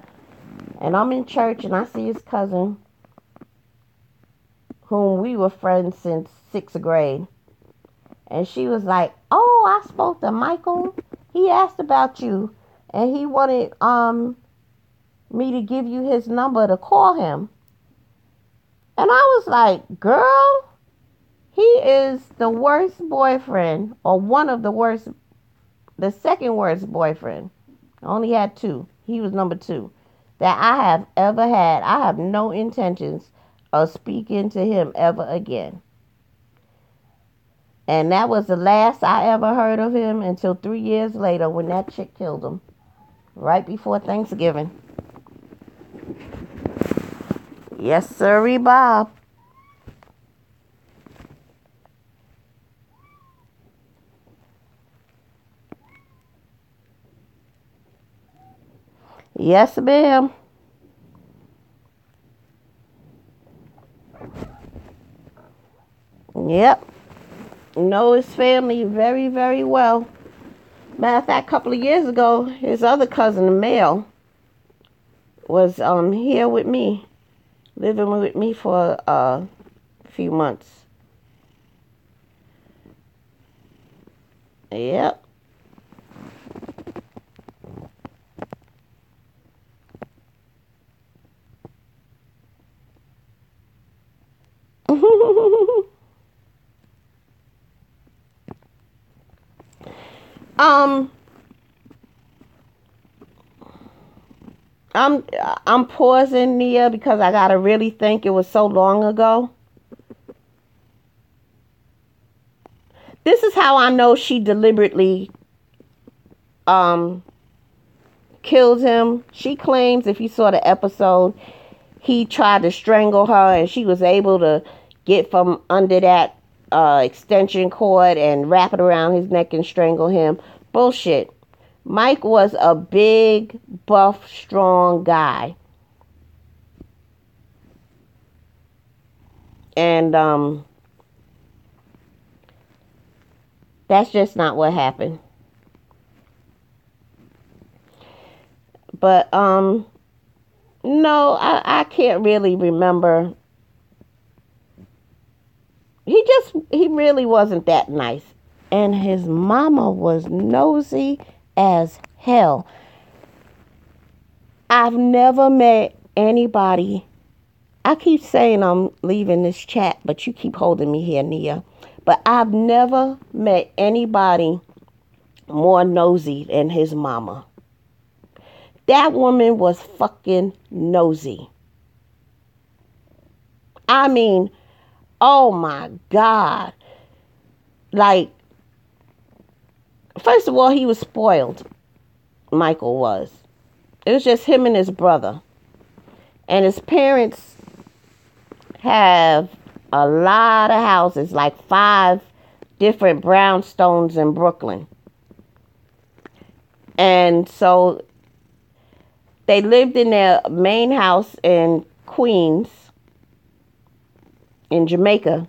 And I'm in church and I see his cousin, whom we were friends since 6th grade. And she was like, oh, I spoke to Michael. He asked about you. And he wanted me to give you his number to call him. And I was like, girl, he is the worst boyfriend, or one of the worst, the second worst boyfriend. I only had 2. He was number 2 that I have ever had. I have no intentions of speaking to him ever again. And that was the last I ever heard of him until 3 years later when that chick killed him. Right before Thanksgiving. Yes, sirree, Bob. Yes, ma'am. Yep. Know his family very, very well. Matter of fact, a couple of years ago, his other cousin, the male, was here with me, living with me for a few months. Yep. um I'm pausing, Nia, because I gotta really think. It was so long ago. This is how I know she deliberately killed him. She claims, if you saw the episode, he tried to strangle her and she was able to get from under that extension cord and wrap it around his neck and strangle him. Bullshit. Mike was a big, buff, strong guy. And that's just not what happened. But no, I can't really remember. He really wasn't that nice. And his mama was nosy as hell. I've never met anybody. I keep saying I'm leaving this chat, but you keep holding me here, Nia. But I've never met anybody more nosy than his mama. That woman was fucking nosy. I mean, oh my God. Like, first of all, he was spoiled. Michael was. It was just him and his brother. And his parents have a lot of houses, like 5 different brownstones in Brooklyn. And so they lived in their main house in Queens, in Jamaica.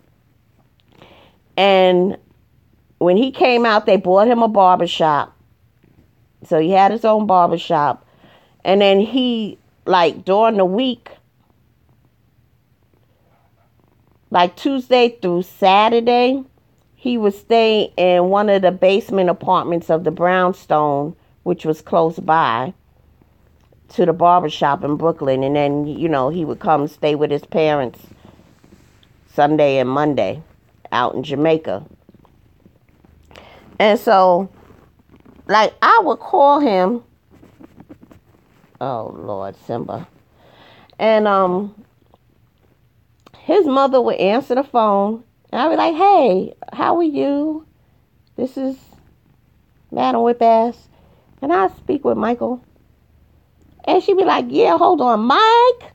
And when he came out, they bought him a barbershop. So he had his own barbershop. And then he, like, during the week, like Tuesday through Saturday, he would stay in one of the basement apartments of the brownstone, which was close by to the barbershop in Brooklyn. And then, you know, he would come stay with his parents Sunday and Monday out in Jamaica. And so, like, I would call him. Oh, Lord, Simba. And his mother would answer the phone. And I'd be like, hey, how are you? This is Madam Whipass. And I'd speak with Michael. And she'd be like, yeah, hold on, Mike,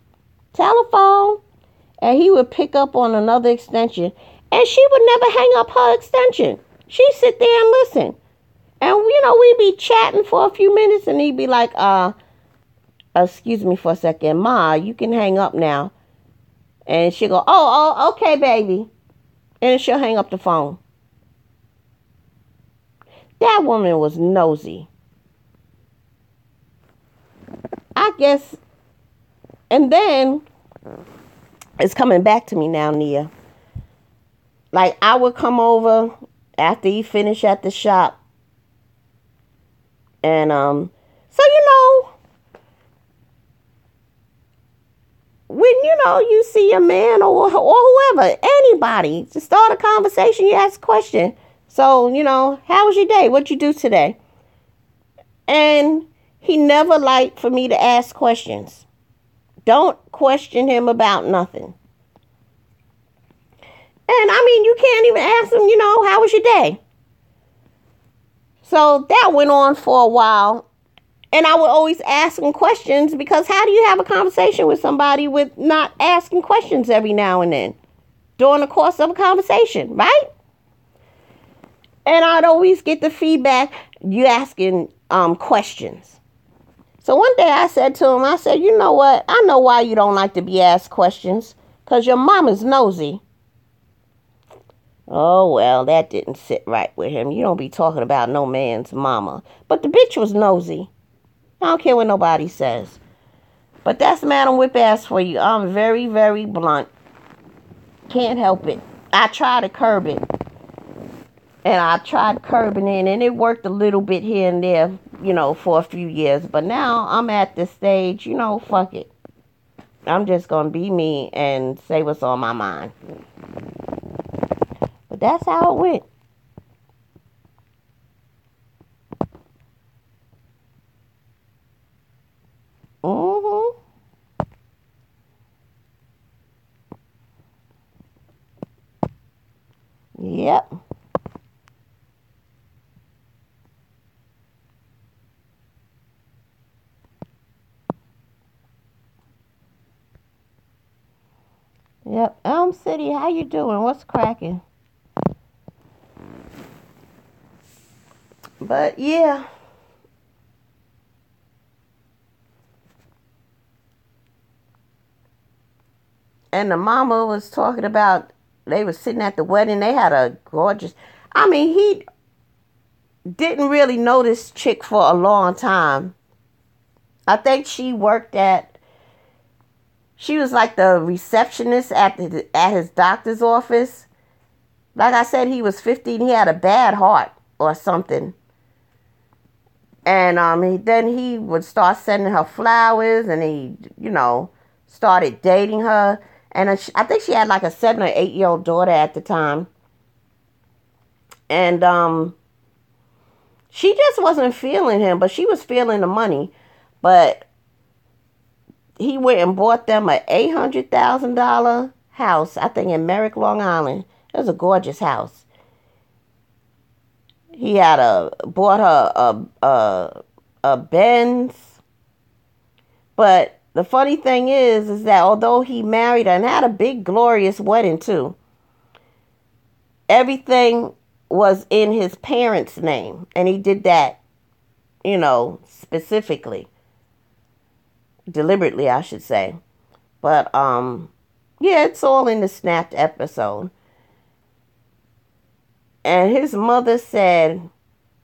telephone. And he would pick up on another extension. And she would never hang up her extension. She'd sit there and listen. And, you know, we'd be chatting for a few minutes. And he'd be like, excuse me for a second. Ma, you can hang up now. And she'll go, oh, okay, baby. And she'll hang up the phone. That woman was nosy. I guess. And then it's coming back to me now, Nia. Like, I would come over after he finished at the shop. And, so, you know, when, you know, you see a man or whoever, anybody, to start a conversation, you ask a question. So, you know, how was your day? What'd you do today? And he never liked for me to ask questions. Don't question him about nothing. And, I mean, you can't even ask him, you know, how was your day? So that went on for a while. And I would always ask him questions, because how do you have a conversation with somebody with not asking questions every now and then during the course of a conversation, right? And I'd always get the feedback, you asking questions. So one day I said to him, I said, you know what? I know why you don't like to be asked questions, because your mama's nosy. Oh, well, that didn't sit right with him. You don't be talking about no man's mama. But the bitch was nosy. I don't care what nobody says. But that's Madam Whip ass for you. I'm very, very blunt. Can't help it. I try to curb it. And I tried curbing it, and it worked a little bit here and there, for a few years. But now I'm at this stage, fuck it. I'm just going to be me and say what's on my mind. But that's how it went. Mm-hmm. Yep. Yep. Elm City, how you doing? What's cracking? But yeah. And the mama was talking about they were sitting at the wedding. They had a gorgeous. I mean, he didn't really know this chick for a long time. I think she was like the receptionist at his doctor's office. Like I said, he was 15. He had a bad heart or something. And then he would start sending her flowers, and he, started dating her. And I think she had like a 7 or 8 year old daughter at the time. And she just wasn't feeling him, but she was feeling the money. But he went and bought them a $800,000 house, I think in Merrick, Long Island. It was a gorgeous house. He had bought her a Benz. But the funny thing is that although he married her and had a big glorious wedding too, everything was in his parents' name, and he did that, specifically, deliberately, I should say. But yeah, it's all in the Snapped episode. And his mother said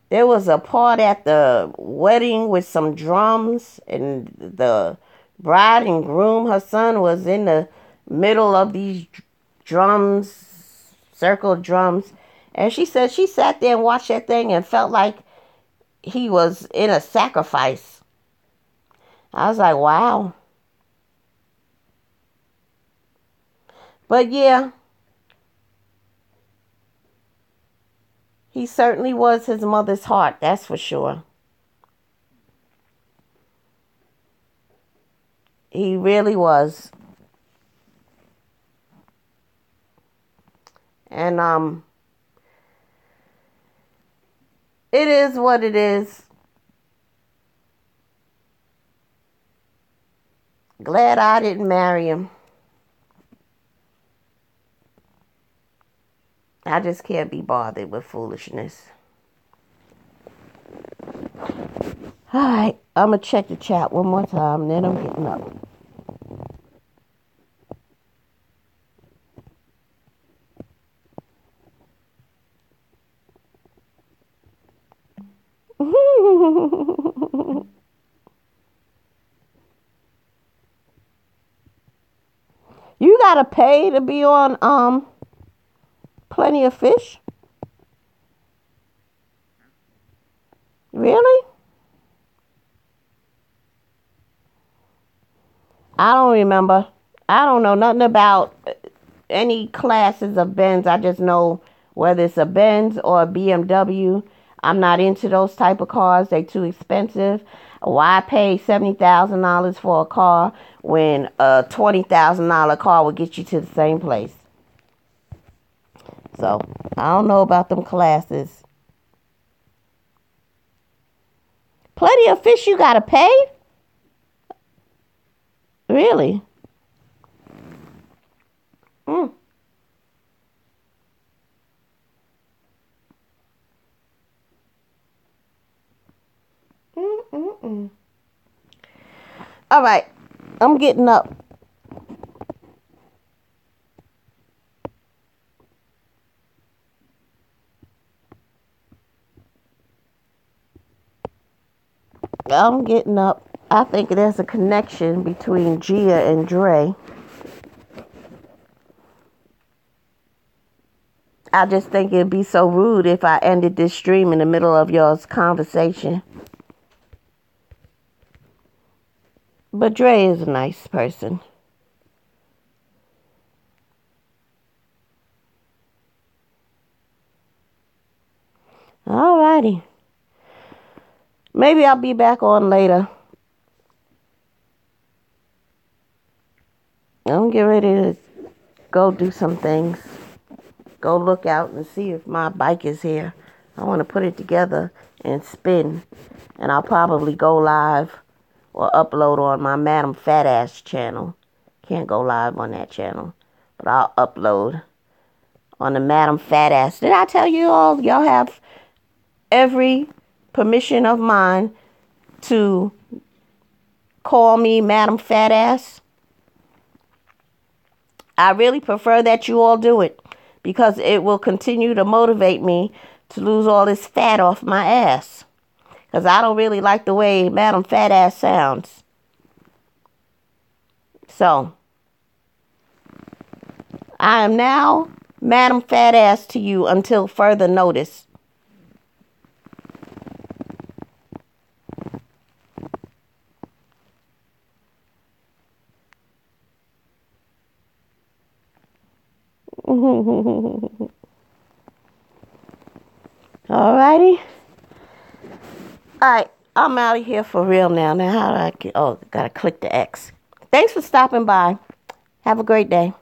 there was a part at the wedding with some drums, and the bride and groom, her son, was in the middle of these drums, circle drums. And she said she sat there and watched that thing and felt like he was in a sacrifice. I was like, wow. But yeah, he certainly was his mother's heart, that's for sure. He really was. And it is what it is. Glad I didn't marry him. I just can't be bothered with foolishness. Alright, I'm going to check the chat one more time, then I'm getting up. You gotta pay to be on Plenty of Fish? Really? I don't remember. I don't know nothing about any classes of Benz. I just know whether it's a Benz or a BMW. I'm not into those type of cars. They too expensive. Why pay $70,000 for a car when a $20,000 car will get you to the same place? So I don't know about them classes. Plenty of Fish you gotta pay? Really? Mm. Mm-mm-mm. All right, I'm getting up. I'm getting up. I think there's a connection between Gia and Dre. I just think it'd be so rude if I ended this stream in the middle of y'all's conversation. But Dre is a nice person. Alrighty. Maybe I'll be back on later. I'm getting ready to go do some things. Go look out and see if my bike is here. I want to put it together and spin. And I'll probably go live or upload on my Madam Fat Ass channel. Can't go live on that channel. But I'll upload on the Madam Fat Ass. Did I tell you all? Y'all have every permission of mine to call me Madam Fat Ass. I really prefer that you all do it because it will continue to motivate me to lose all this fat off my ass. Because I don't really like the way Madam Fat Ass sounds. So, I am now Madam Fat Ass to you until further notice. Alrighty. Alright, I'm out of here for real now. Now, how do I get... Oh, gotta click the X. Thanks for stopping by. Have a great day.